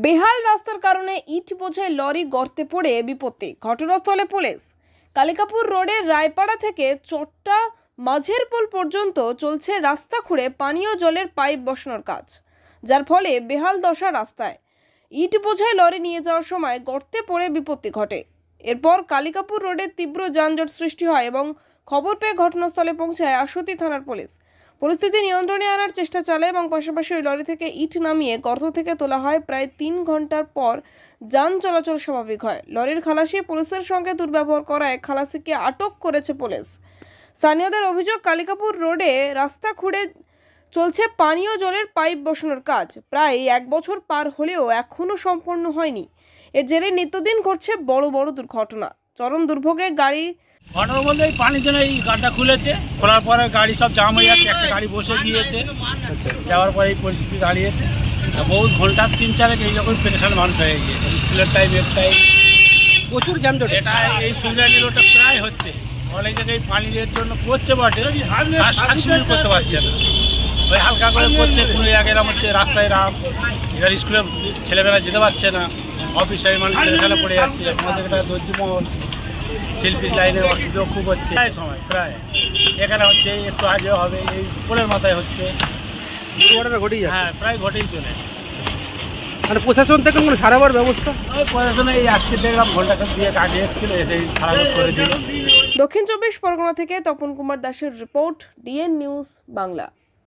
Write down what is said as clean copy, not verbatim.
বেহাল রাস্তার কারণে ইট বোঝাই লরি গর্তে পড়ে বিপত্তি। ঘটনাস্থলে পুলিশ। কালিকাপুর রোডের রায়পাড়া থেকে চট্টা মাঝের পোল পর্যন্ত চলছে রাস্তা খুঁড়ে পানীয় জলের পাইপ বসানোর কাজ, যার ফলে বেহাল দশা রাস্তায়। ইট বোঝাই লরি নিয়ে যাওয়ার সময় গর্তে পড়ে বিপত্তি ঘটে। এরপর কালিকাপুর রোডে তীব্র যানজট সৃষ্টি হয় এবং খবর পেয়ে ঘটনাস্থলে পৌঁছায় আশুতি থানার পুলিশ। পরিস্থিতি নিয়ন্ত্রণে আনার চেষ্টা চালায় এবং পাশাপাশি ওই লরি থেকে ইট নামিয়ে গর্ত থেকে তোলা হয়। প্রায় 3 ঘন্টার পর যান চলাচল স্বাভাবিক হয়। লরির খালাসি পুলিশের সঙ্গে দুর্ব্যবহার করায় খালাসিকে আটক করেছে পুলিশ। স্থানীয়দের অভিযোগ, কালিকাপুর রোডে রাস্তা খুঁড়ে চলছে পানীয় জলের পাইপ বসানোর কাজ। প্রায় 1 বছর পার হলেও এখনো সম্পন্ন হয়নি। এর জেরে নিত্যদিন ঘটছে বড় বড় দুর্ঘটনা। চরম দুর্ভোগে গাড়ি ঘটনা বলতে এই পানির জন্য এই গাড়িটা খুলেছে, খোলার পরে গাড়ি সব জাম হয়ে যাচ্ছে। একটা গাড়ি বসে গিয়েছে, যাওয়ার পরে এই পরিস্থিতি দাঁড়িয়েছে। বহু ঘন্টা 3-4 এইরকম পেরেশান মানুষ হয়ে গিয়েছে। স্কুলের টাইম একটাই প্রচুর যানজট। এটা এই সুবিধানি রোডটা প্রায় হচ্ছে, অনেক জায়গায় পানির জন্য করছে বটে, আর সাকসেসফুল করতে পারছে না। ওই হালকা করে করছে, কোনো জায়গায় এরকম হচ্ছে রাস্তায় রাম, এবার স্কুলে ছেলেমেয়েরা যেতে পারছে না, অফিসে মানুষ ছেলেখেলা পড়ে যাচ্ছে। আমাদের একটা দর্জিমহল শিল্পী লাইনের অসুবিধা খুব হচ্ছে। প্রায় এখানে হচ্ছে, একটু আগে হবে, এই পোলের মাথায় হচ্ছে, ঘটেই যাচ্ছে। হ্যাঁ, প্রায় ঘটেই চলে। মানে প্রশাসন থেকে কোনো সারাবার ব্যবস্থা? ওই প্রশাসনে এই আজকে দেখলাম ঘন্টাখান দিয়ে আগে এসেছিল, এসে সারাবার করে দিল। দক্ষিণ 24 পরগনা থেকে তপন কুমার দাসের রিপোর্ট, ডিএন নিউজ বাংলা।